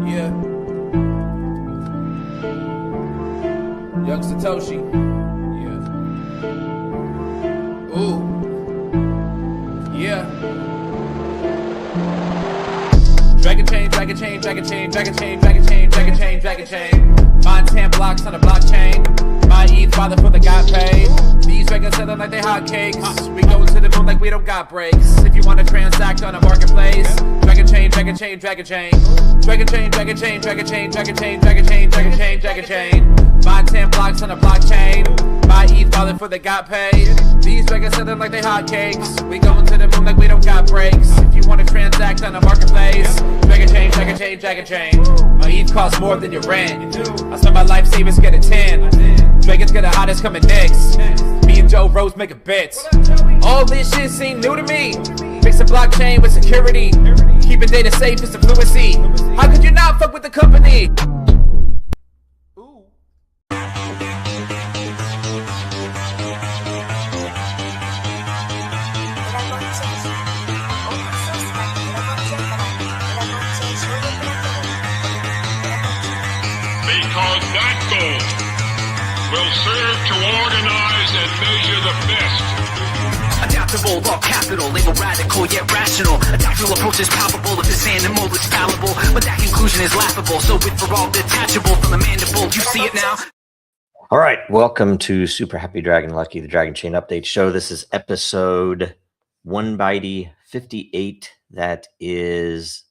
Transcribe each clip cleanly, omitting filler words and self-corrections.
Yeah. Young Satoshi. Yeah. Ooh. Yeah. Dragonchain, Dragonchain, Dragonchain, Dragonchain, Dragonchain, Dragonchain, Dragonchain. Mine 10 blocks on a blockchain. My ETH father for the got paid. These records selling like they hotcakes. We go to the moon like we don't got breaks. If you want to transact on a marketplace, Dragonchain, Dragonchain, Dragonchain. Dragonchain, Dragonchain, Dragonchain, Dragonchain, Dragonchain, Dragonchain, Dragonchain. Mine 10 blocks on a blockchain. My ETH father for the got paid. These records selling like they hotcakes. We going to the moon like we don't got breaks. If you want to transact on a marketplace, Dragonchain, Dragonchain, Dragonchain. My ETH costs more than your rent. I spend my life savings, get a 10. Dragons get the hottest coming next. Me and Joe Rose making bets. All this shit seem new to me. Mix a blockchain with security. Keeping data safe is the fluency. How could you not fuck with the company? Because that goal will serve to organize and measure the best. Adaptable, all capital, label radical yet rational. A tactical approach is palpable if this animal is fallible, but that conclusion is laughable. So if we're all detachable from the mandible, you see it now. All right, welcome to Super Happy Dragon Lucky, the Dragonchain Update Show. This is episode 1/58. That is,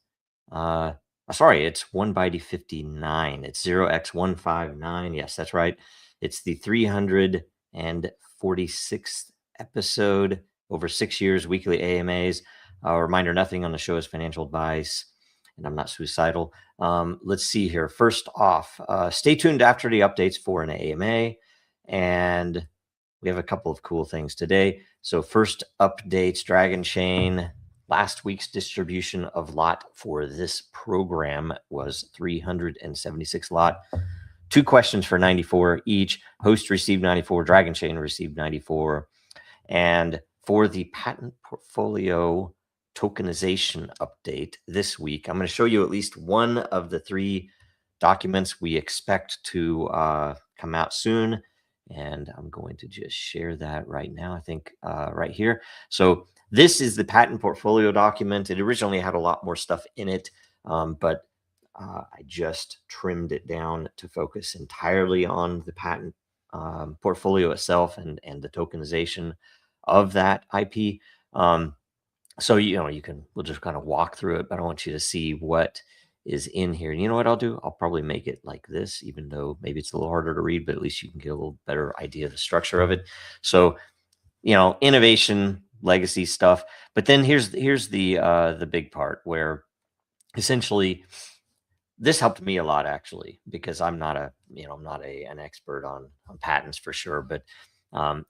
sorry, it's 1/59. It's 0x159. Yes, that's right. It's the 346th episode over 6 years, weekly AMAs. Reminder, nothing on the show is financial advice, and I'm not suicidal. Let's see here. First off, stay tuned after the updates for an AMA, and we have a couple of cool things today. So first updates, Dragonchain. Last week's distribution of lot for this program was 376 lot. 2 questions for 94 each. Host received 94, Dragonchain received 94. And for the patent portfolio tokenization update this week, I'm going to show you at least one of the 3 documents we expect to come out soon. And I'm going to just share that right now, I think right here. So this is the patent portfolio document. It originally had a lot more stuff in it, but I just trimmed it down to focus entirely on the patent portfolio itself and the tokenization of that IP. So, we'll just kind of walk through it, but I want you to see what is in here. And you know what I'll do? I'll probably make it like this, even though maybe it's a little harder to read, but at least you can get a little better idea of the structure of it. So, innovation, legacy stuff. But then here's the big part where essentially this helped me a lot, actually, because I'm not an expert on patents for sure, but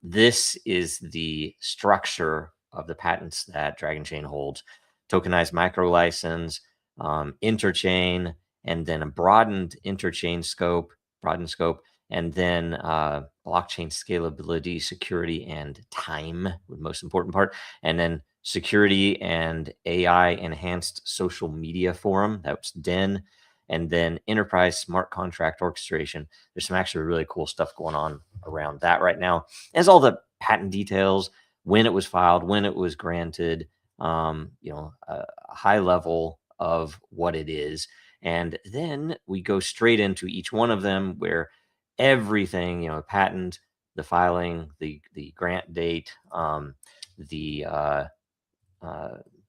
this is the structure of the patents that Dragonchain holds: tokenized micro license, interchain, and then a broadened scope, and then blockchain scalability, security, and time, the most important part, and then security and AI enhanced social media forum, that's DEN, and then enterprise smart contract orchestration. There's some actually really cool stuff going on around that right now. As all the patent details, when it was filed, when it was granted, a high level of what it is. And then we go straight into each one of them where everything, patent, the filing, the grant date, the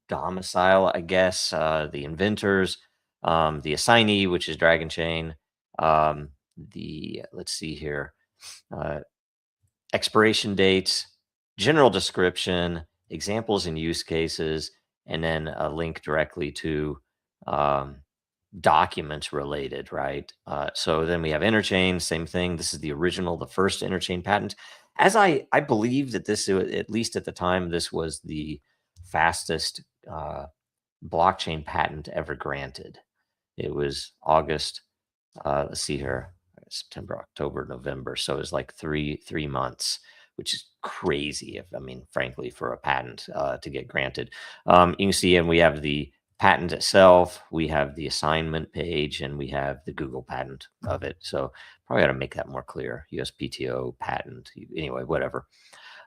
domicile, I guess, the inventors, the assignee, which is Dragonchain, let's see here, expiration dates, general description, examples and use cases, and then a link directly to documents related, right? So then we have interchain, same thing. This is the original, the first interchain patent. As I believe that this, at least at the time, this was the fastest blockchain patent ever granted. It was August, let's see here, September, October, November. So it was like three months, which is crazy. Frankly, for a patent to get granted. You can see, and we have the patent itself, we have the assignment page, and we have the Google patent of it. So probably ought to make that more clear. USPTO patent, anyway, whatever.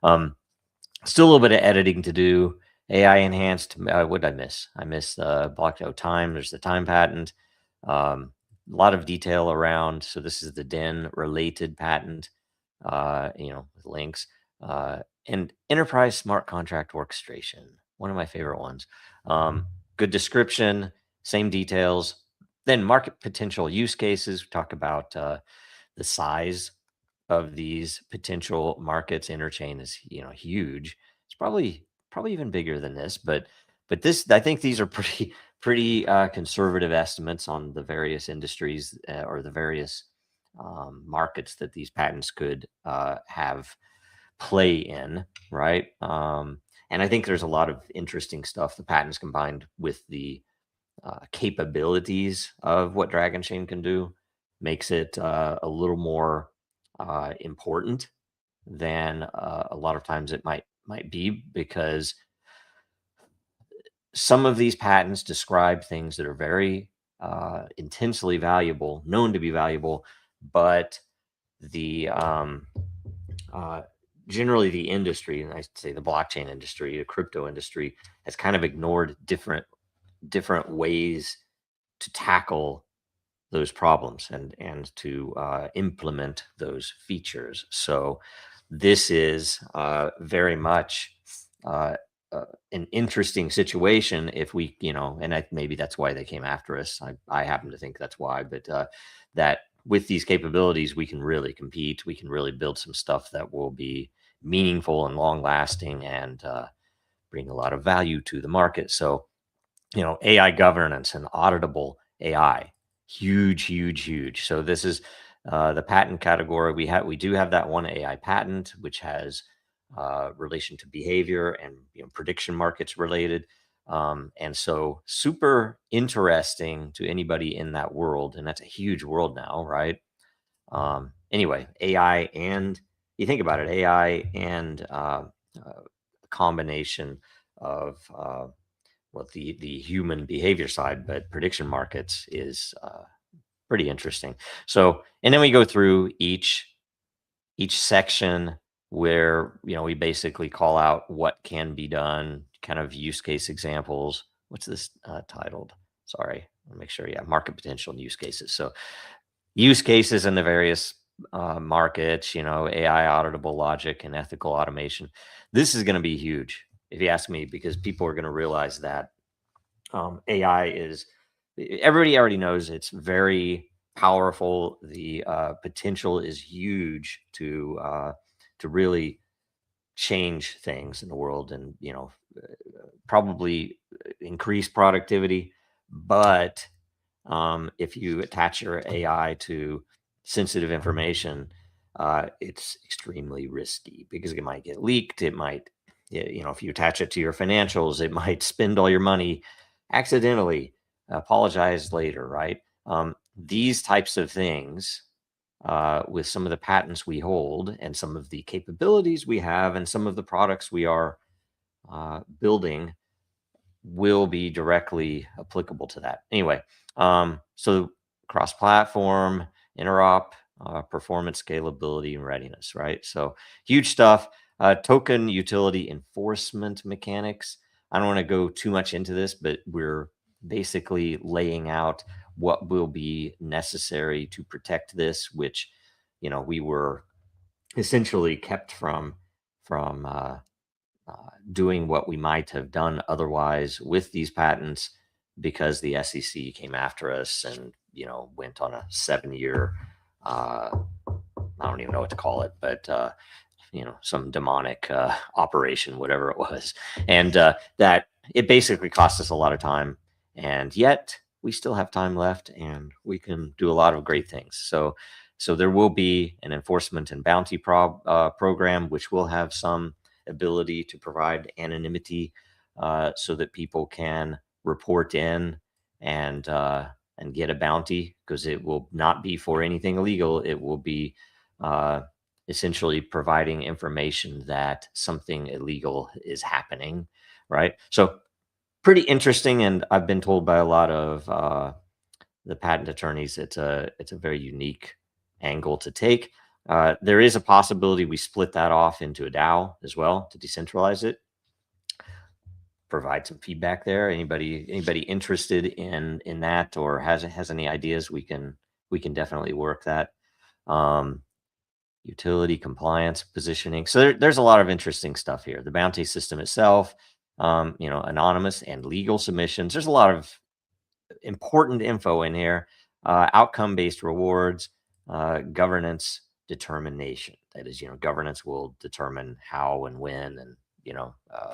Still a little bit of editing to do. AI enhanced. What did I miss? I missed the block time. There's the time patent. A lot of detail around. So this is the Den related patent. With links. And enterprise smart contract orchestration. One of my favorite ones. Good description, same details. Then market potential use cases. We talk about the size of these potential markets. Interchain is huge. It's probably even bigger than this, but this, I think these are pretty conservative estimates on the various industries or the various markets that these patents could have play in, right? And I think there's a lot of interesting stuff. The patents combined with the capabilities of what Dragonchain can do makes it a little more important than a lot of times it might be, because some of these patents describe things that are very intensely valuable, known to be valuable, but the generally the industry, and I say the blockchain industry, the crypto industry, has kind of ignored different ways to tackle those problems and to implement those features. So this is very much an interesting situation if we, and maybe that's why they came after us. I happen to think that's why, but that with these capabilities, we can really compete. We can really build some stuff that will be meaningful and long lasting and bring a lot of value to the market. So, AI governance and auditable AI, huge. So this is the patent category. We do have that one AI patent, which has relation to behavior and prediction markets related. And so super interesting to anybody in that world. And that's a huge world now, right? Anyway, AI, and you think about it, AI and a combination of the human behavior side, but prediction markets is pretty interesting. So, and then we go through each section where we basically call out what can be done, kind of use case examples. What's this titled? Sorry, I'll make sure. Yeah, market potential and use cases. So use cases in the various markets, AI auditable logic and ethical automation. This is going to be huge, if you ask me, because people are going to realize that AI is, everybody already knows it's very powerful. The potential is huge to really change things in the world and, probably increase productivity. But if you attach your AI to sensitive information, it's extremely risky because it might get leaked. It might, if you attach it to your financials, it might spend all your money accidentally, apologize later, right? These types of things, with some of the patents we hold and some of the capabilities we have and some of the products we are building, will be directly applicable to that. Anyway, so cross-platform, interop, performance, scalability, and readiness, right? So huge stuff. Token utility enforcement mechanics. I don't want to go too much into this, but we're basically laying out what will be necessary to protect this, which, we were essentially kept from doing what we might have done otherwise with these patents, because the SEC came after us and, went on a 7-year, I don't even know what to call it, but, some demonic operation, whatever it was. And that it basically cost us a lot of time, and yet we still have time left and we can do a lot of great things. So there will be an enforcement and bounty program, which will have some ability to provide anonymity so that people can report in and get a bounty, because it will not be for anything illegal. It will be essentially providing information that something illegal is happening, right? So pretty interesting, and I've been told by a lot of the patent attorneys it's a very unique angle to take. There is a possibility we split that off into a DAO as well to decentralize it. Provide some feedback there. Anybody interested in that or has any ideas? We can definitely work that. Utility, compliance, positioning. So there's a lot of interesting stuff here. The bounty system itself, anonymous and legal submissions. There's a lot of important info in here. Outcome-based rewards, governance determination. That is, governance will determine how and when and,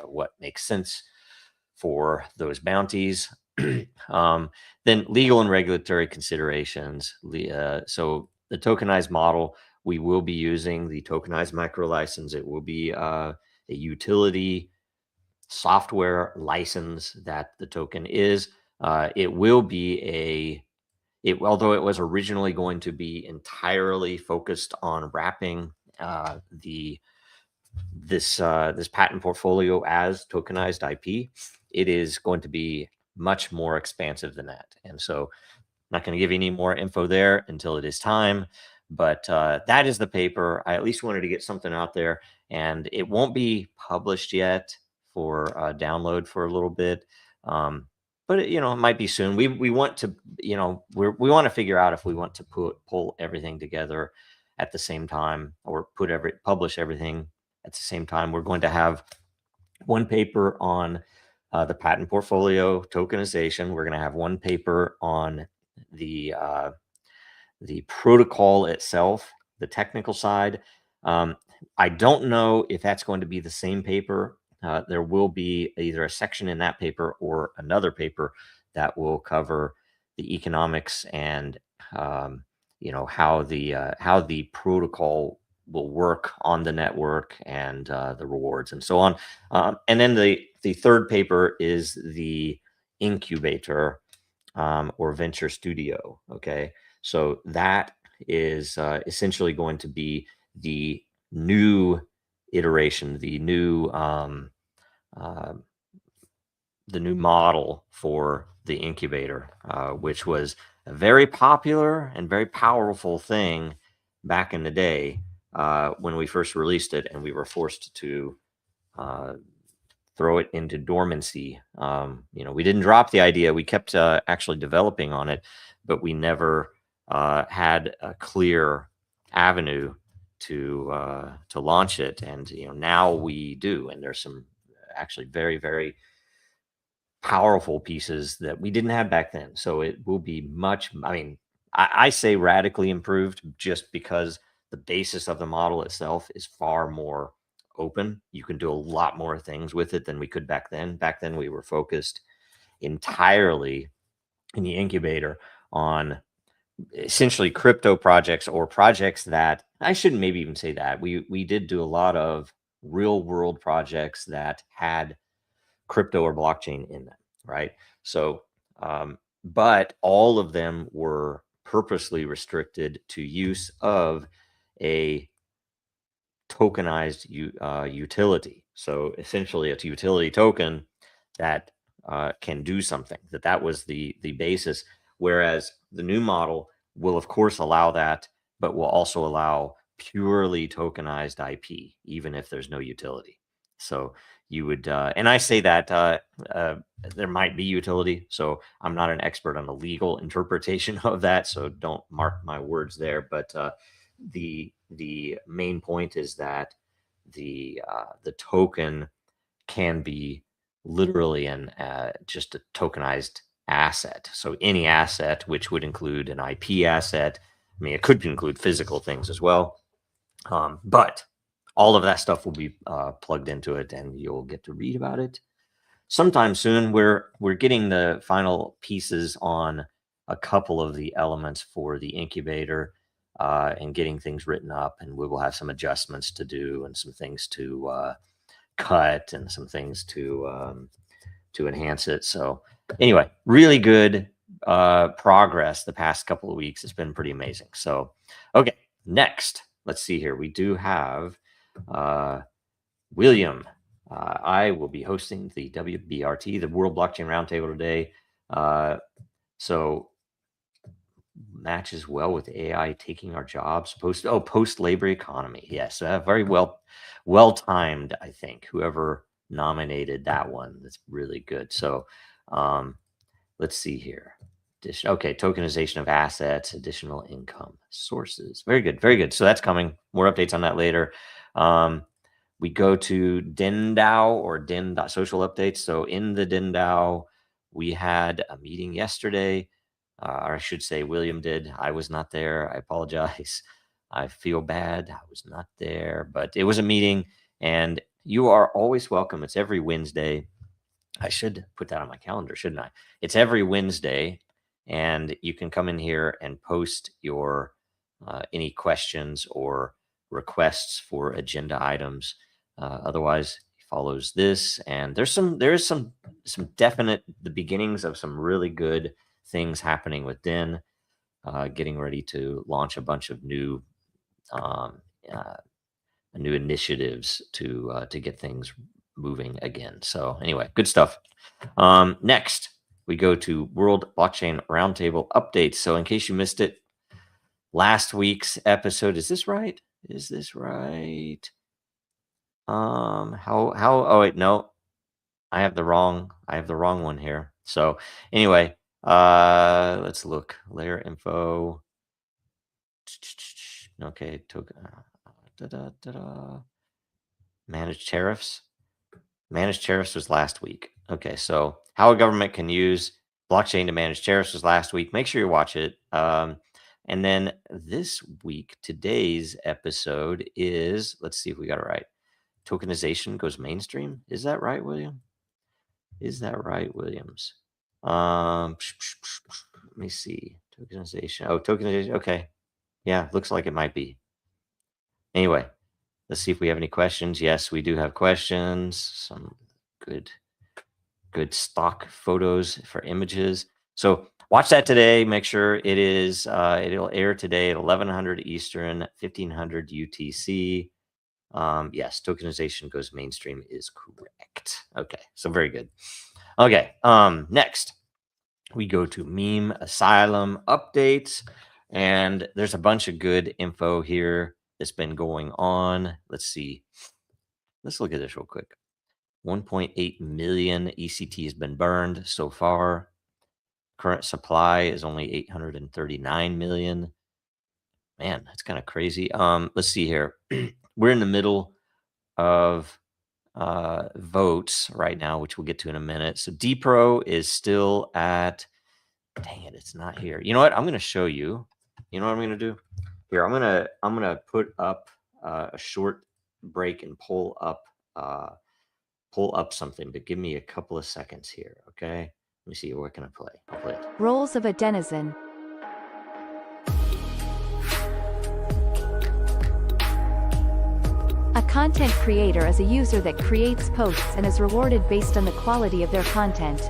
what makes sense for those bounties. Then legal and regulatory considerations. So the tokenized model, we will be using the tokenized micro license. It will be a utility software license that the token is. It will be although it was originally going to be entirely focused on wrapping this patent portfolio as tokenized IP, it is going to be much more expansive than that. And so I'm not going to give you any more info there until it is time. But that is the paper. I at least wanted to get something out there, and it won't be published yet for download for a little bit. But it might be soon. We want to, we want to figure out if we want to pull everything together at the same time or publish everything at the same time. We're going to have one paper on the patent portfolio tokenization. We're going to have one paper on the protocol itself, the technical side. I don't know if that's going to be the same paper. There will be either a section in that paper or another paper that will cover the economics and how the protocol will work on the network and the rewards and so on. And then the third paper is the incubator or venture studio. Okay, so that is essentially going to be the new iteration, the new model for the incubator, which was a very popular and very powerful thing back in the day when we first released it, and we were forced to throw it into dormancy. We didn't drop the idea. We kept actually developing on it, but we never had a clear avenue to launch it. And now we do, and there's some actually very, very powerful pieces that we didn't have back then. So it will be much, I say radically improved, just because the basis of the model itself is far more open. You can do a lot more things with it than we could back then. Back then we were focused entirely in the incubator on essentially crypto projects, or projects that, I shouldn't maybe even say that. We did do a lot of real world projects that had crypto or blockchain in them, right? So, but all of them were purposely restricted to use of a tokenized utility. So essentially it's a utility token that can do something. That was the basis. Whereas the new model will of course allow that, but will also allow purely tokenized IP, even if there's no utility. So you would, and I say that there might be utility. So I'm not an expert on the legal interpretation of that, so don't mark my words there. But the main point is that the token can be literally just a tokenized asset. So any asset, which would include an IP asset. It could include physical things as well. But all of that stuff will be plugged into it, and you'll get to read about it sometime soon. We're getting the final pieces on a couple of the elements for the incubator and getting things written up, and we will have some adjustments to do and some things to cut and some things to enhance it. So anyway, really good progress the past couple of weeks. It's been pretty amazing. So, okay, next, let's see here. We do have William I will be hosting the WBRT, the World Blockchain Roundtable today. So matches well with AI taking our jobs. Post-labor economy. Yes, very well timed, I think. Whoever nominated that one, that's really good. So let's see here. Okay, tokenization of assets, additional income sources. Very good, very good. So that's coming. More updates on that later. We go to Den.DAO or Den.Social updates. So in the Den.DAO, we had a meeting yesterday. Or I should say William did. I was not there. I apologize. I feel bad. I was not there, but it was a meeting, and you are always welcome. It's every Wednesday. I should put that on my calendar, shouldn't I? It's every Wednesday, and you can come in here and post your any questions or requests for agenda items. Otherwise, he follows this, and there is some definite the beginnings of some really good things happening with Den, getting ready to launch a bunch of new initiatives to get things moving again. So anyway, good stuff. Next, we go to World Blockchain Roundtable updates. So in case you missed it, last week's episode, is this right? Oh wait, no, I have the wrong one here. So anyway, let's look. Layer info. Okay, managed tariffs. Managed tariffs was last week. Okay, so how a government can use blockchain to manage tariffs was last week. Make sure you watch it. And then this week, today's episode is, let's see if we got it right. Tokenization goes mainstream. Is that right, William? Is that right, Williams? Let me see. Tokenization. Oh, tokenization. Okay. Yeah, looks like it might be. Anyway, let's see if we have any questions. Yes, we do have questions. Some good stock photos for images. So watch that today. Make sure it is. It'll air today at 1100 Eastern, 1500 UTC. Yes, tokenization goes mainstream is correct. Okay, so very good. Okay, next we go to Meme Asylum updates, and there's a bunch of good info here that's been going on. Let's see. Let's look at this real quick. 1.8 million ECT has been burned so far. Current supply is only 839 million. Man, that's kind of crazy. Let's see here. We're in the middle of votes right now, which we'll get to in a minute. So DPro is still at, dang it, it's not here. You know what? I'm going to show you. You know what I'm going to do? Here, I'm going to put up a short break and pull up something, but give me a couple of seconds here, okay? Let me see, what can I play? I'll play it. Roles of a denizen. A content creator is a user that creates posts and is rewarded based on the quality of their content.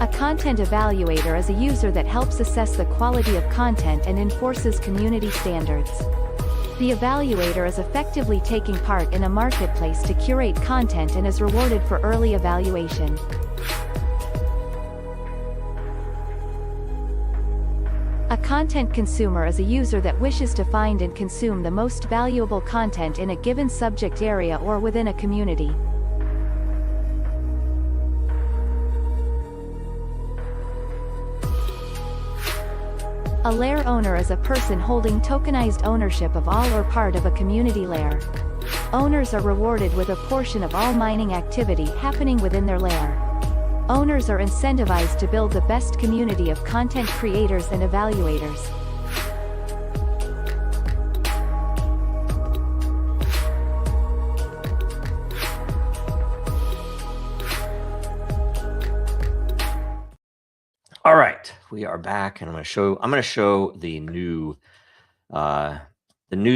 A content evaluator is a user that helps assess the quality of content and enforces community standards. The evaluator is effectively taking part in a marketplace to curate content and is rewarded for early evaluation. A content consumer is a user that wishes to find and consume the most valuable content in a given subject area or within a community. A lair owner is a person holding tokenized ownership of all or part of a community lair. Owners are rewarded with a portion of all mining activity happening within their lair. Owners are incentivized to build the best community of content creators and evaluators. All right, we are back, and I'm going to show the new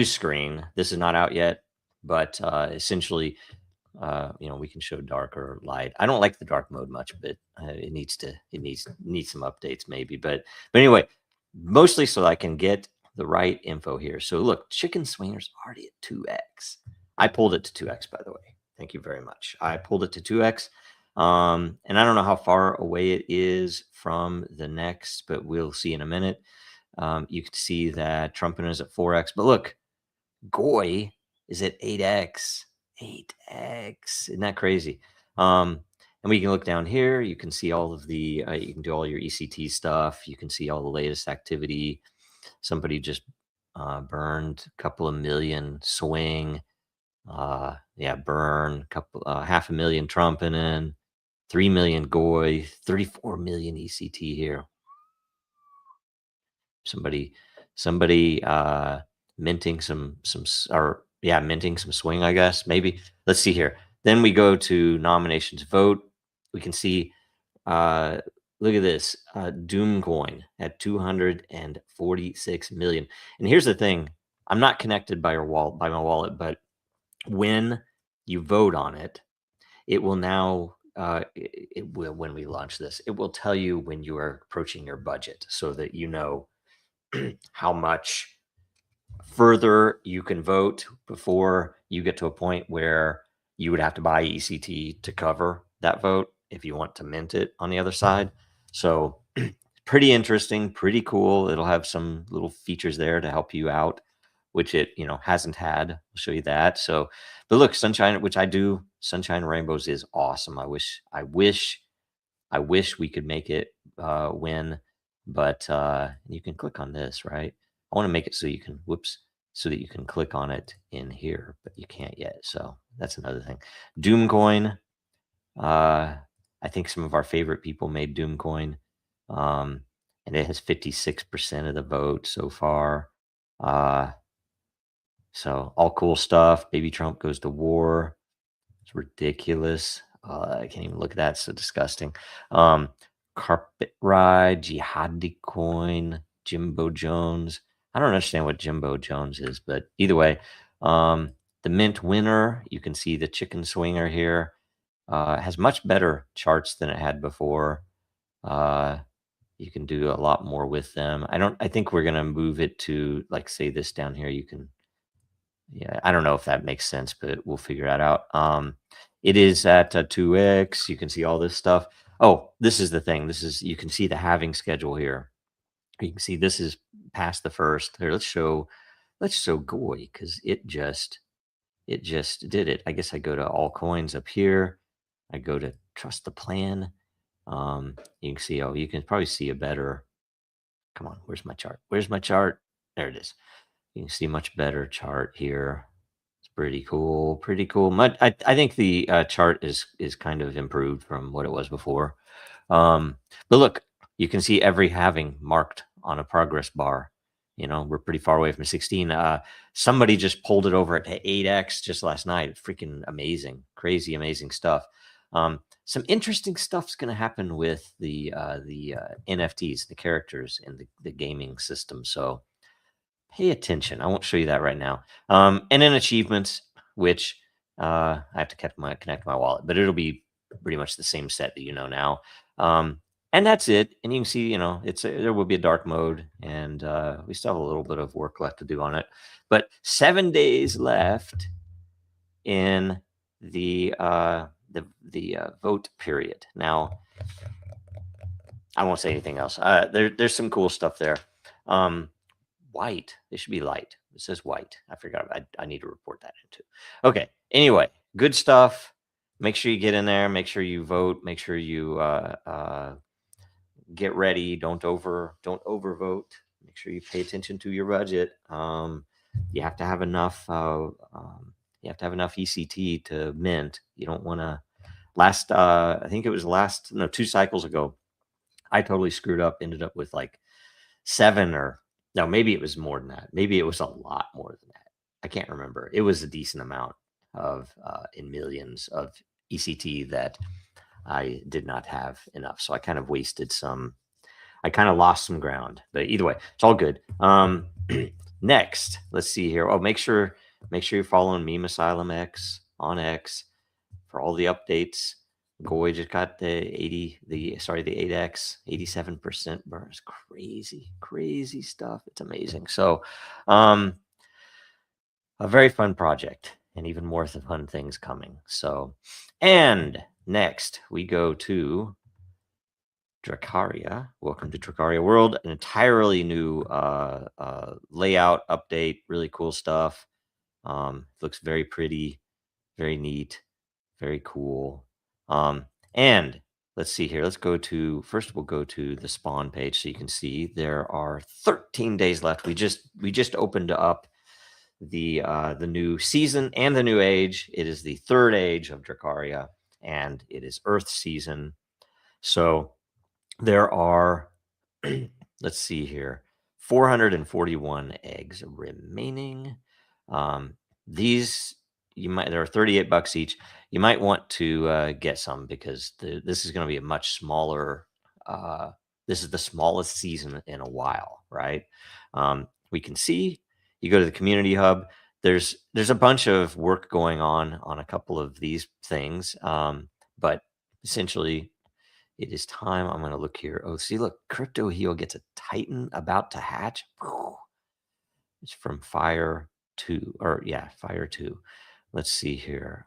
screen. This is not out yet, but essentially, we can show dark or light. I don't like the dark mode much, but it needs some updates maybe. But anyway, mostly so I can get the right info here. So look, chicken swinger's already at 2x. I pulled it to 2x, by the way. Thank you very much. I pulled it to 2x. And I don't know how far away it is from the next, but we'll see in a minute. You can see that Trumpin is at 4x, but look, Goy is at 8x. 8x. Isn't that crazy? And we can look down here. You can see all of the, you can do all your ECT stuff. You can see all the latest activity. Somebody just burned a couple of million swing. Yeah, burn, couple, 500,000 Trumpin in, 3 million Goy, 34 million ECT here. Somebody minting some minting some swing, I guess, maybe. Let's see here. Then we go to nominations vote. We can see, look at this, Doomcoin at 246 million. And here's the thing, I'm not connected by my wallet, but when you vote on it, it will now, it will, when we launch this, it will tell you when you are approaching your budget so that you know how much further you can vote before you get to a point where you would have to buy ECT to cover that vote if you want to mint it on the other side. So pretty interesting, pretty cool. It'll have some little features there to help you out, which it, hasn't had. I'll show you that. So, but look, Sunshine, which I do, Sunshine Rainbows is awesome. I wish we could make it win, but you can click on this, right? I want to make it so you can, so that you can click on it in here, but you can't yet. So that's another thing. Doomcoin. I think some of our favorite people made Doomcoin, and it has 56% of the vote so far. So all cool stuff. Baby Trump goes to war. It's ridiculous. I can't even look at that. It's so disgusting. Carpet Ride, Jihadi Coin, Jimbo Jones. I don't understand what Jimbo Jones is, but either way, the mint winner, you can see the chicken swinger here, has much better charts than it had before. You can do a lot more with them. I think we're going to move it to, like, say this down here. You can, yeah, I don't know if that makes sense, but we'll figure that out. It is at 2x. You can see all this stuff. Oh, this is the thing. You can see the halving schedule here. You can see this is past the first. Here, let's show Goy, because it just did it. I guess I go to all coins up here. I go to trust the plan. You can see, you can probably see a better, come on, where's my chart? Where's my chart? There it is. You can see much better chart here. It's pretty cool, pretty cool. I think the chart is kind of improved from what it was before. But look, you can see every halving marked on a progress bar. We're pretty far away from 16. Somebody just pulled it over at 8x just last night. Freaking amazing, crazy, amazing stuff. Some interesting stuff's going to happen with the NFTs, the characters in the gaming system. So pay attention. I won't show you that right now. And then achievements, which I have to connect my wallet, but it'll be pretty much the same set that you know now. And that's it. And you can see, there will be a dark mode, and we still have a little bit of work left to do on it. But 7 days left in the vote period. Now, I won't say anything else. There's some cool stuff there. White. It should be light. It says white. I forgot. I need to report that into. Okay. Anyway, good stuff. Make sure you get in there. Make sure you vote. Make sure you get ready. Don't overvote. Make sure you pay attention to your budget. You have to have enough. You have to have enough ECT to mint. You don't want to. I think it was 2 cycles ago, I totally screwed up. Ended up with like 7 or no, maybe it was more than that. Maybe it was a lot more than that. I can't remember. It was a decent amount of in millions of ECT that I did not have enough. So I kind of wasted some. I kind of lost some ground. But either way, it's all good. Next, let's see here. Oh, make sure you're following Meme Asylum X on X for all the updates. Goy just got the 8x, 87% burn. It's crazy stuff. It's amazing. So, a very fun project, and even more fun things coming. So, and next we go to Dracaria. Welcome to Dracaria World, an entirely new layout update. Really cool stuff. Looks very pretty, very neat, very cool. And let's see here. We'll go to the spawn page so you can see there are 13 days left. We just opened up the new season and the new age. It is the third age of Dracaria, and it is Earth season. So there are, let's see here, 441 eggs remaining. These there are $38 each. You might want to get some because this is going to be a much smaller. This is the smallest season in a while, right? We can see. You go to the community hub. There's a bunch of work going on a couple of these things, but essentially, it is time. I'm going to look here. Oh, see, look, Crypto Heel gets a Titan about to hatch. It's from Fire 2, Fire 2. Let's see here.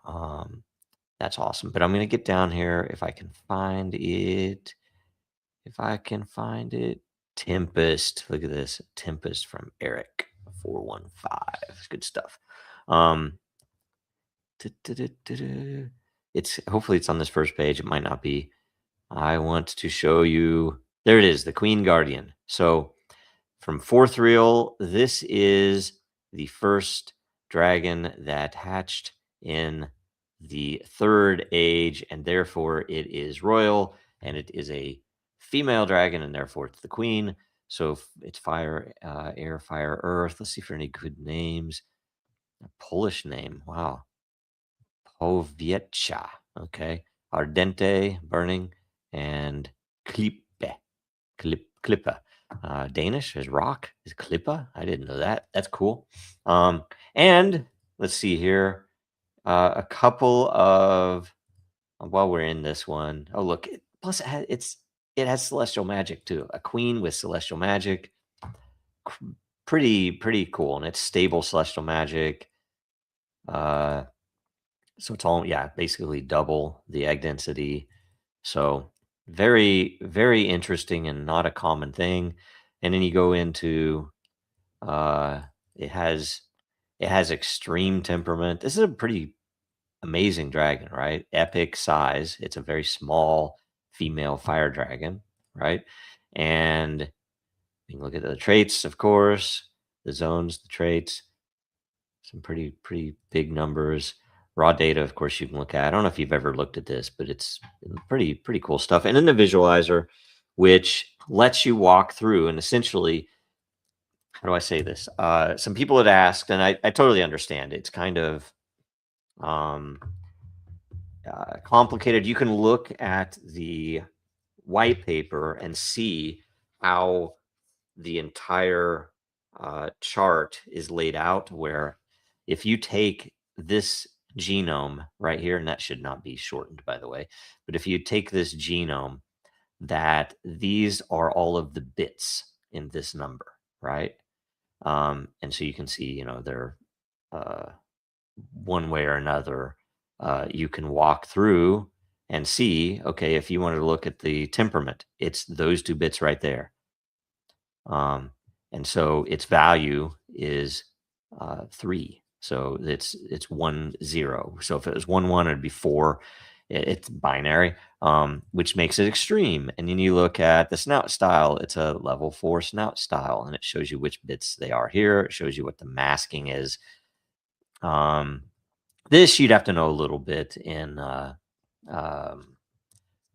That's awesome. But I'm going to get down here if I can find it. Tempest. Look at this. Tempest from Eric 415. It's good stuff. Hopefully it's on this first page. It might not be. I want to show you. There it is, the Queen Guardian. So from Fourth Reel, this is the first dragon that hatched in the third age, and therefore it is royal, and it is a female dragon, and therefore it's the queen. So it's fire, air, fire, earth. Let's see for any good names. A Polish name. Wow. Powietrza. Okay. Ardente, burning, and Klippe. Danish is rock. Is Klippa? I didn't know that. That's cool. And let's see here. A couple of while we're in this one. Oh, look. Plus, it has celestial magic too. A queen with celestial magic. Pretty cool, and it's stable celestial magic. So it's all basically double the egg density. So very, very interesting and not a common thing. And then you go into it has extreme temperament. This is a pretty amazing dragon, right? Epic size. It's a very small female fire dragon, right? And you can look at the traits, of course, the zones, the traits, some pretty big numbers. Raw data, of course, you can look at. I don't know if you've ever looked at this, but it's pretty cool stuff. And then the visualizer, which lets you walk through and essentially, how do I say this? Some people had asked, and I totally understand. It's kind of complicated. You can look at the white paper and see how the entire chart is laid out, where if you take this genome right here, and that should not be shortened, by the way, but if you take this genome, that these are all of the bits in this number, right? And so you can see, they're one way or another. You can walk through and see, okay, if you wanted to look at the temperament, it's those two bits right there. And so its value is 3. So it's 1 0. So if it was 1 1, it'd be 4. It's binary, which makes it extreme. And then you look at the snout style. It's a level 4 snout style, and it shows you which bits they are here. It shows you what the masking is. This you'd have to know a little bit in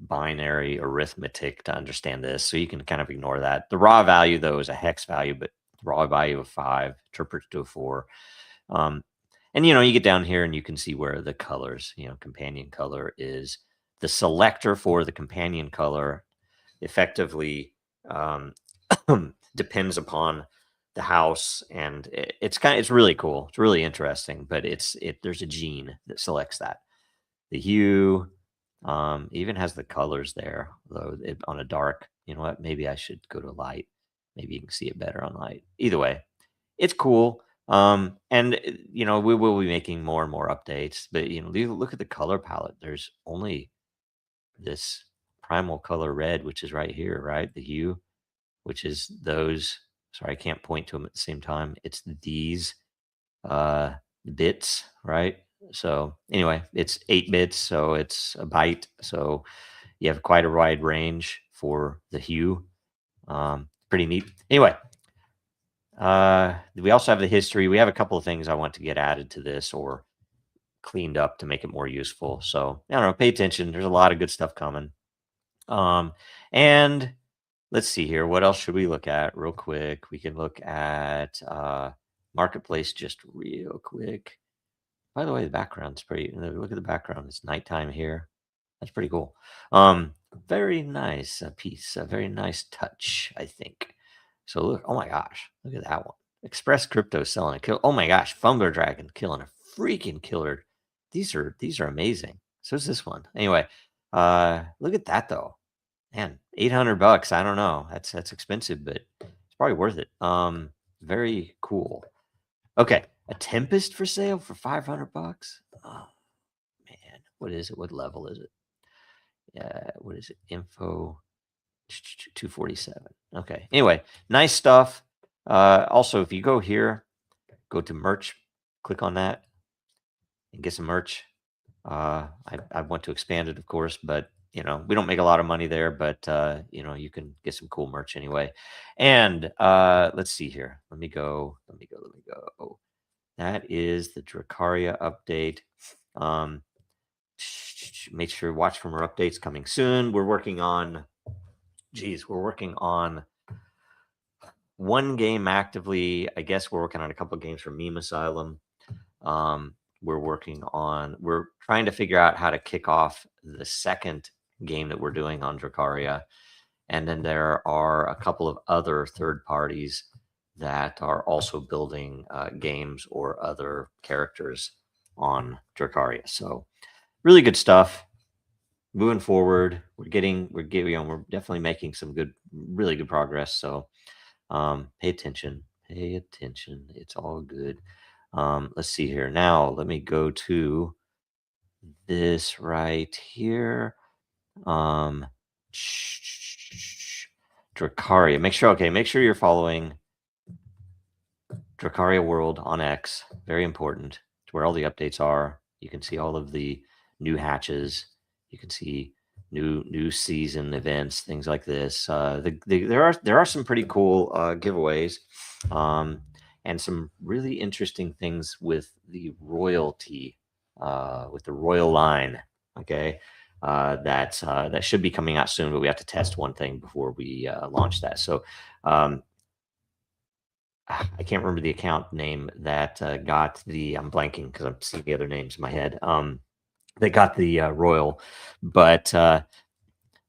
binary arithmetic to understand this, so you can kind of ignore that. The raw value, though, is a hex value, but raw value of 5 interprets to a 4. And you get down here and you can see where the colors, companion color is the selector for the companion color. Effectively depends upon the house, and it's really cool. It's really interesting, but there's a gene that selects that. The hue, Even has the colors there, though on a dark. You know what? Maybe I should go to light. Maybe you can see it better on light. Either way, it's cool. And you know, we will be making more and more updates. But you know, look at the color palette. There's only this primal color red, which is right here, right? The hue, which is those. Sorry, I can't point to them at the same time. It's these bits, right? So anyway, it's 8 bits, so it's a byte. So you have quite a wide range for the hue. Pretty neat. Anyway, we also have the history. We have a couple of things I want to get added to this or cleaned up to make it more useful. So I don't know, pay attention. There's a lot of good stuff coming. And let's see here. What else should we look at real quick? We can look at Marketplace just real quick. By the way, the background's pretty. Look at the background. It's nighttime here. That's pretty cool. Very nice piece. A very nice touch, I think. So look. Oh my gosh, look at that one. Express Crypto selling a kill. Oh my gosh, Fumbler Dragon killing a freaking killer. These are amazing. So is this one. Anyway, look at that though. Man, $800. I don't know. That's expensive, but it's probably worth it. Very cool. Okay, a Tempest for sale for $500. Oh man, what is it? What level is it? Yeah, what is it? Info 247. Okay. Anyway, nice stuff. Also, if you go here, go to merch, click on that, and get some merch. I want to expand it, of course, but you know, we don't make a lot of money there, but you know, you can get some cool merch anyway. And let's see here. Let me go. That is the Dracaria update. Make sure watch for more updates coming soon. We're working on one game actively. I guess we're working on a couple of games for Meme Asylum. We're trying to figure out how to kick off the second game that we're doing on Dracaria. And then there are a couple of other third parties that are also building games or other characters on Dracaria. So really good stuff. Moving forward, we're definitely making some really good progress. So pay attention. It's all good. Let's see here. Now let me go to this right here. Dracaria. Make sure you're following Dracaria World on X. Very important. It's where all the updates are. You can see all of the new hatches. You can see new season events, things like this. There are some pretty cool giveaways, and some really interesting things with the royalty, with the royal line. Okay, that should be coming out soon, but we have to test one thing before we launch that. So I can't remember the account name that got the. I'm blanking because I'm seeing the other names in my head. They got the royal, but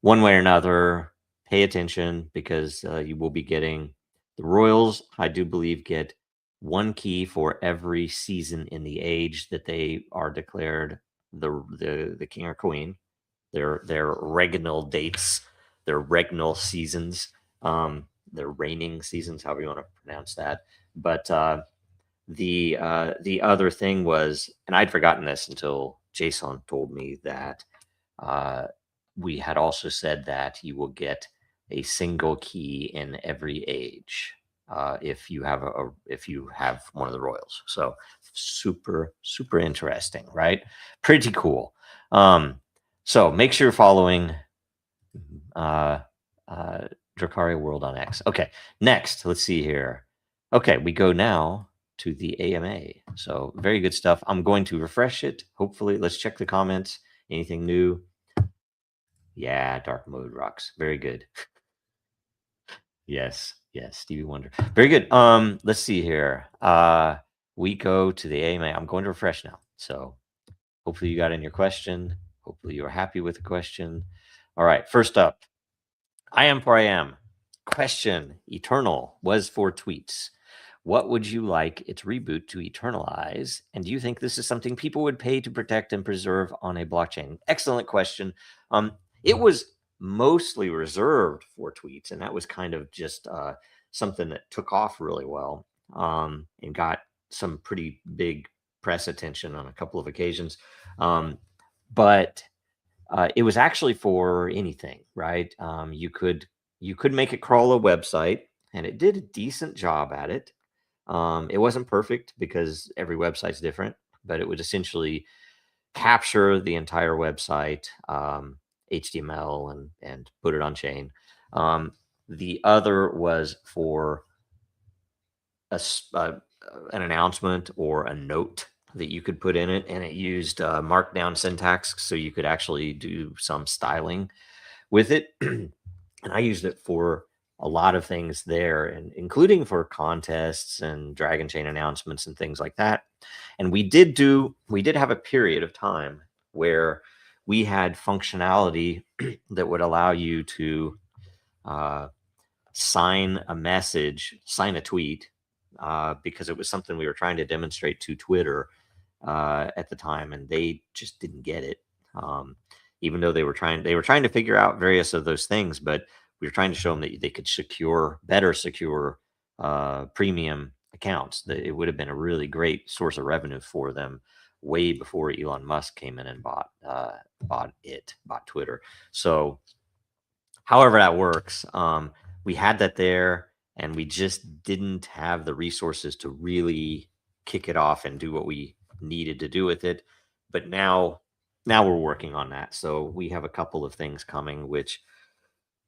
one way or another, pay attention because you will be getting the royals. I do believe get one key for every season in the age that they are declared the king or queen. Their regnal dates, their regnal seasons, their reigning seasons, however you want to pronounce that. But the other thing was, and I'd forgotten this until Jason told me that we had also said that you will get a single key in every age if you have one of the royals. So super interesting, right? Pretty cool. So make sure you're following Dracaria World on X. Okay, next, let's see here. Okay, we go now to the AMA. So very good stuff. I'm going to refresh it. Hopefully, let's check the comments. Anything new? Yeah, dark mode rocks. Very good. Yes, Stevie Wonder. Very good. Let's see here. We go to the AMA. I'm going to refresh now. So hopefully you got in your question. Hopefully you're happy with the question. All right, first up, I am for I am. Question, Eternal was for tweets. What would you like its reboot to eternalize? And do you think this is something people would pay to protect and preserve on a blockchain? Excellent question. It was mostly reserved for tweets, and that was kind of just something that took off really well, and got some pretty big press attention on a couple of occasions. But it was actually for anything, right? You could make it crawl a website, and it did a decent job at it. It wasn't perfect because every website's different, but it would essentially capture the entire website, HTML, and put it on chain. The other was for an announcement or a note that you could put in it, and it used markdown syntax, so you could actually do some styling with it. And I used it for a lot of things there, and including for contests and Dragonchain announcements and things like that. And we did have a period of time where we had functionality that would allow you to sign a tweet, because it was something we were trying to demonstrate to Twitter at the time, and they just didn't get it. Even though they were trying to figure out various of those things, but we were trying to show them that they could better secure premium accounts. That it would have been a really great source of revenue for them way before Elon Musk came in and bought Twitter. So however that works, we had that there, and we just didn't have the resources to really kick it off and do what we needed to do with it. But now we're working on that. So we have a couple of things coming, which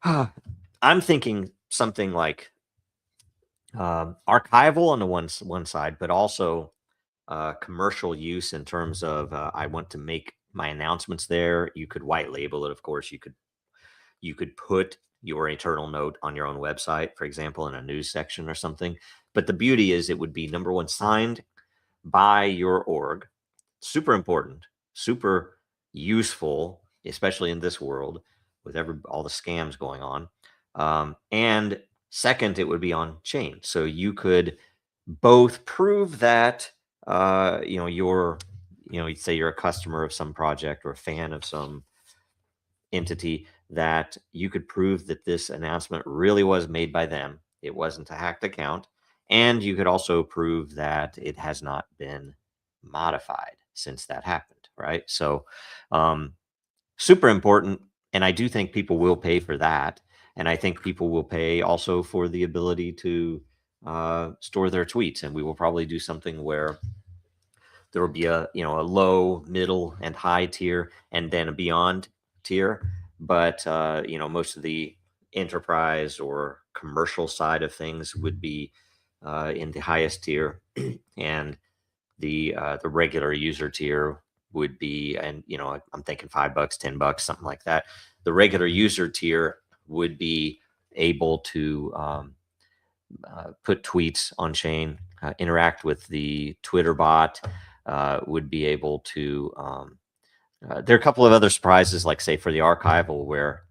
I'm thinking something like archival on the one side, but also commercial use in terms of I want to make my announcements there. You could white label it, of course. You could put your eternal note on your own website, for example, in a news section or something. But the beauty is it would be, number one, signed by your org. Super important, super useful, especially in this world with all the scams going on. And second, it would be on chain. So you could both prove that, you'd say you're a customer of some project or a fan of some entity, that you could prove that this announcement really was made by them. It wasn't a hacked account. And you could also prove that it has not been modified since that happened, right? So super important. And I do think people will pay for that. And I think people will pay also for the ability to store their tweets. And we will probably do something where there will be a low, middle, and high tier, and then a beyond tier. But most of the enterprise or commercial side of things would be in the highest tier, and the regular user tier would be, and I'm thinking $5, $10, something like that. The regular user tier would be able to put tweets on chain, interact with the Twitter bot, would be able to. There are a couple of other surprises, like say for the archival, where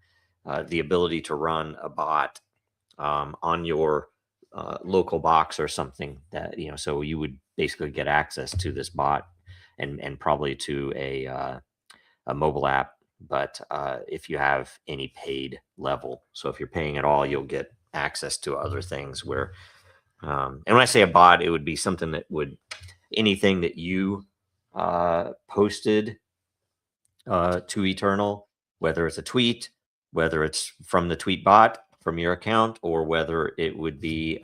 the ability to run a bot on your local box or something, that so you would basically get access to this bot and probably to a mobile app. But if you have any paid level, so if you're paying at all, you'll get access to other things where, and when I say a bot, it would be something that would, anything that you posted to Eternal, whether it's a tweet, whether it's from the tweet bot from your account, or whether it would be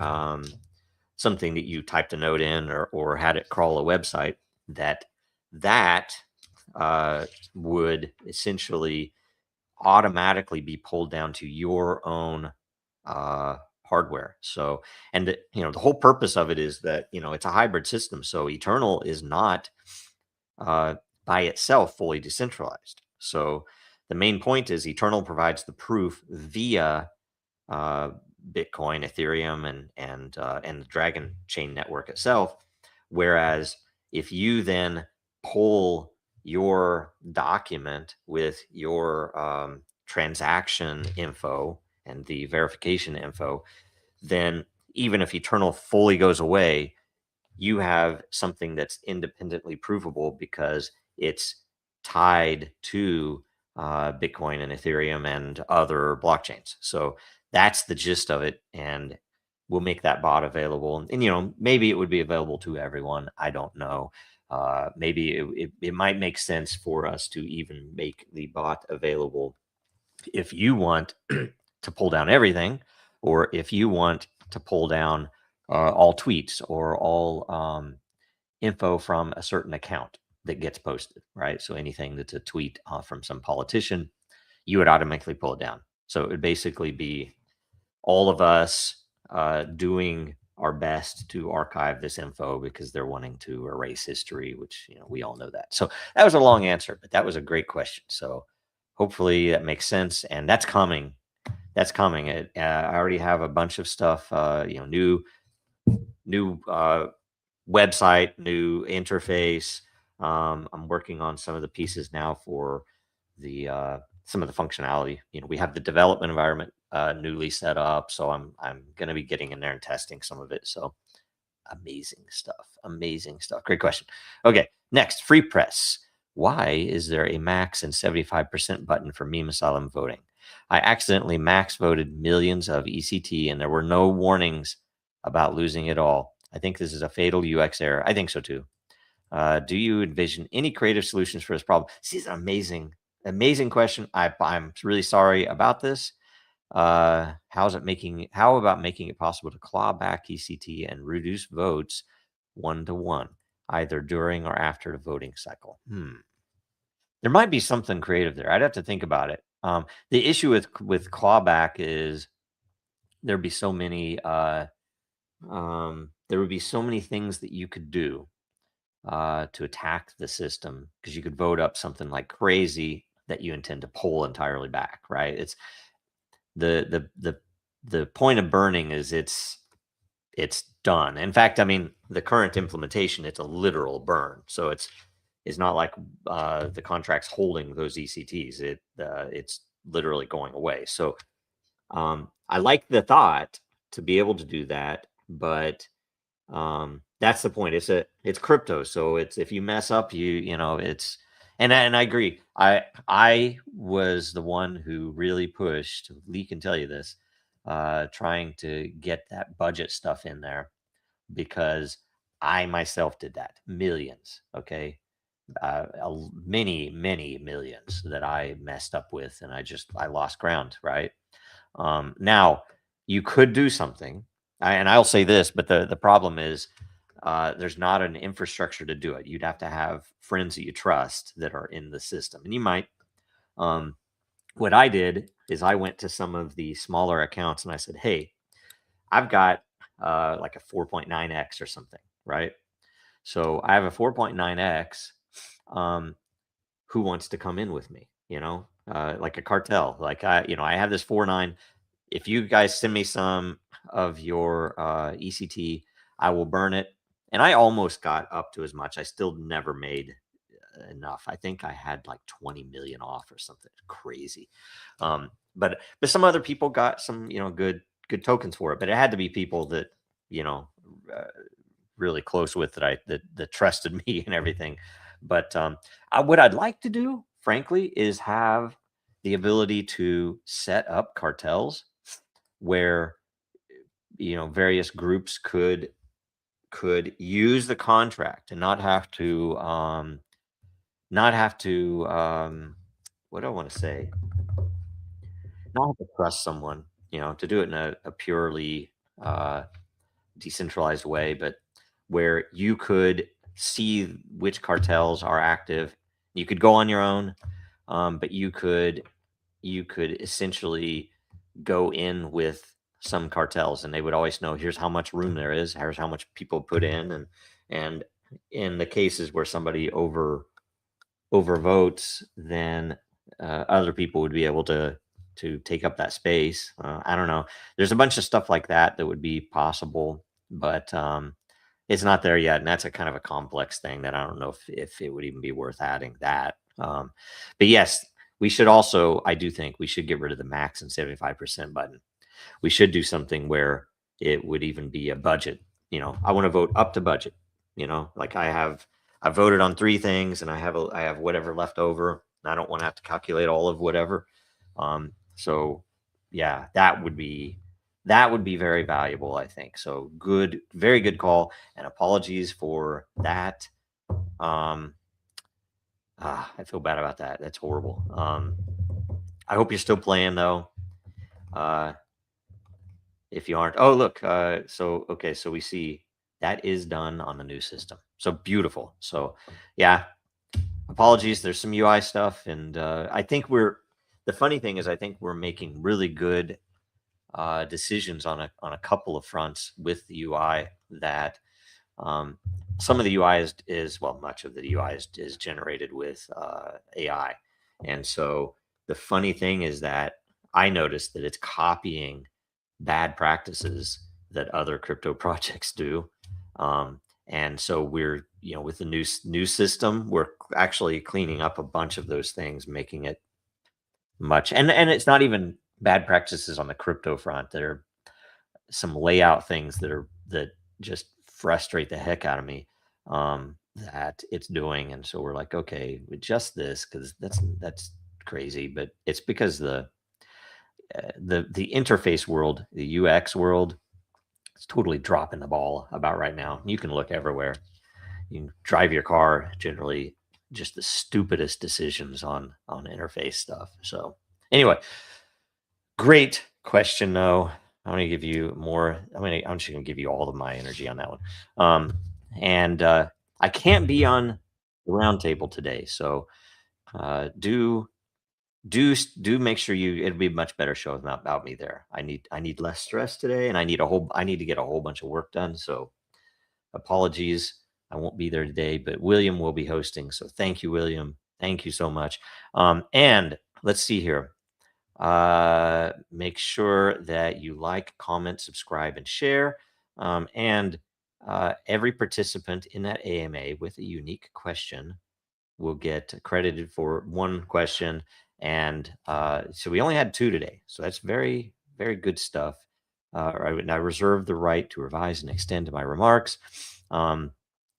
something that you typed a note in or had it crawl a website, that would essentially automatically be pulled down to your own hardware. So, and the whole purpose of it is that it's a hybrid system. So Eternal is not by itself fully decentralized. So the main point is Eternal provides the proof via Bitcoin, Ethereum, and the Dragonchain network itself. Whereas if you then pull your document with your transaction info and the verification info, then even if Eternal fully goes away, you have something that's independently provable because it's tied to Bitcoin and Ethereum and other blockchains. So that's the gist of it. And we'll make that bot available. And, you know, maybe it would be available to everyone. I don't know. Maybe it might make sense for us to even make the bot available if you want to pull down everything, or if you want to pull down all tweets or all info from a certain account that gets posted, right? So anything that's a tweet from some politician, you would automatically pull it down. So it would basically be all of us doing our best to archive this info because they're wanting to erase history, which, you know, we all know that. So that was a long answer, but that was a great question. So hopefully that makes sense, and that's coming. That's coming. I already have a bunch of stuff, you know, new website, new interface. I'm working on some of the pieces now for the some of the functionality. You know, we have the development environment newly set up, so I'm going to be getting in there and testing some of it. So amazing stuff. Amazing stuff. Great question. Okay, next, free press. Why is there a max and 75% button for meme asylum voting? I accidentally max voted millions of ECT and there were no warnings about losing it all. I think this is a fatal UX error. I think so too. Do you envision any creative solutions for this problem? This is an amazing question. I'm really sorry about this. How about making it possible to claw back ECT and reduce votes 1-to-1, either during or after the voting cycle? There might be something creative there. I'd have to think about it. The issue with clawback is there'd be so many there would be so many things that you could do to attack the system, because you could vote up something like crazy that you intend to pull entirely back, right? It's the point of burning is it's done. In fact, I mean, the current implementation, it's a literal burn. So it's not like the contract's holding those ECTs. It's literally going away. So I like the thought to be able to do that, but that's the point. It's crypto, so it's, if you mess up, you know, it's, and I agree. I was the one who really pushed, Lee can tell you this, trying to get that budget stuff in there, because I myself did that. Millions, okay? Many millions that I messed up with, and I lost ground, right? Now you could do something, and I'll say this, but the problem is there's not an infrastructure to do it. You'd have to have friends that you trust that are in the system, and you might. What I did is I went to some of the smaller accounts and I said, hey, I've got like a 4.9x or something, right? So I have a 4.9x. Who wants to come in with me? You know, like a cartel. Like I have this 4.9. If you guys send me some of your ECT, I will burn it. And I almost got up to as much. I still never made enough. I think I had like 20 million off or something crazy. But some other people got some, you know, good tokens for it. But it had to be people that, you know, really close with that trusted me and everything. But what I'd like to do, frankly, is have the ability to set up cartels where, you know, various groups could use the contract and not have to what do I want to say? Not have to trust someone, you know, to do it in a purely decentralized way, but where you could see which cartels are active. You could go on your own, but you could essentially go in with some cartels, and they would always know, here's how much room there is, here's how much people put in, and in the cases where somebody overvotes, then other people would be able to take up that space. I don't know. There's a bunch of stuff like that would be possible, but it's not there yet, and that's a kind of a complex thing that I don't know if it would even be worth adding that. But yes, we should also, I do think we should get rid of the max and 75% button. We should do something where it would even be a budget. I want to vote up to budget. Like I voted on 3 things and I have whatever left over. I don't want to have to calculate all of whatever. So yeah, that would be very valuable, I think. So good, very good call, and apologies for that. I feel bad about that. That's horrible. I hope you're still playing though. If you aren't, look. So we see that is done on the new system. So beautiful. So yeah, apologies. There's some UI stuff, and I think the funny thing is I think we're making really good decisions on a couple of fronts with the UI. That some of the UI much of the UI is generated with AI, and so the funny thing is that I noticed that it's copying bad practices that other crypto projects do, and so we're with the new system, we're actually cleaning up a bunch of those things, making it much, and it's not even bad practices on the crypto front. There are some layout things that just frustrate the heck out of me that it's doing, and so we're like, okay, adjust this because that's crazy. But it's because the interface world, the UX world, is totally dropping the ball about right now. You can look everywhere. You can drive your car, generally just the stupidest decisions on interface stuff. So anyway, great question though. I'm going to give you more. I'm just going to give you all of my energy on that one. And I can't be on the roundtable today, so do make sure it'll be a much better show about me there. I need less stress today, and I need to get a whole bunch of work done. So apologies, I won't be there today, but William will be hosting. So thank you, William. Thank you so much. And let's see here. Make sure that you like, comment, subscribe, and share. And every participant in that AMA with a unique question will get credited for 1 question. And so we only had 2 today. So that's very, very good stuff. I reserve the right to revise and extend my remarks.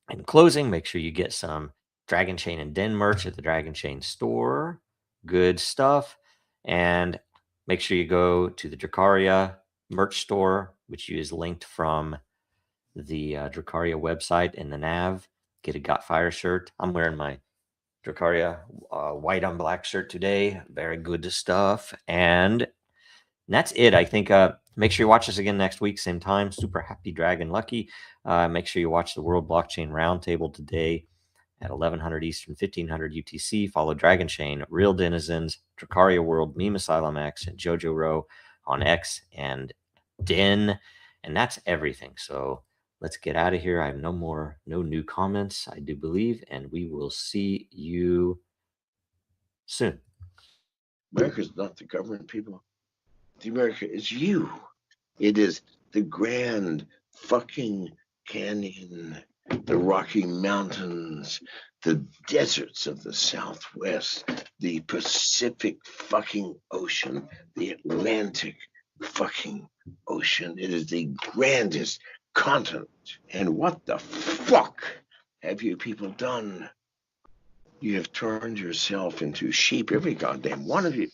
In closing, make sure you get some Dragonchain and Den merch at the Dragonchain store. Good stuff. And make sure you go to the Dracaria merch store, which is linked from the Dracaria website in the nav. Get a Got Fire shirt. I'm wearing my Dracaria white on black shirt today. Very good stuff. And that's it. I think make sure you watch us again next week, same time. Super happy Dragon Lucky. Make sure you watch the World Blockchain Roundtable today at 1100 Eastern, 1500 UTC. Follow Dragonchain, Real Denizens, Dracaria World, Meme Asylum X, and Jojo Row on X and Den. And that's everything. So let's get out of here. I have no new comments, I do believe, and we will see you soon. America's not the government, people. The America is you. It is the Grand fucking Canyon, the Rocky Mountains, the deserts of the Southwest, the Pacific fucking Ocean, the Atlantic fucking Ocean. It is the grandest continent. And what the fuck have you people done? You have turned yourself into sheep, every goddamn one of you.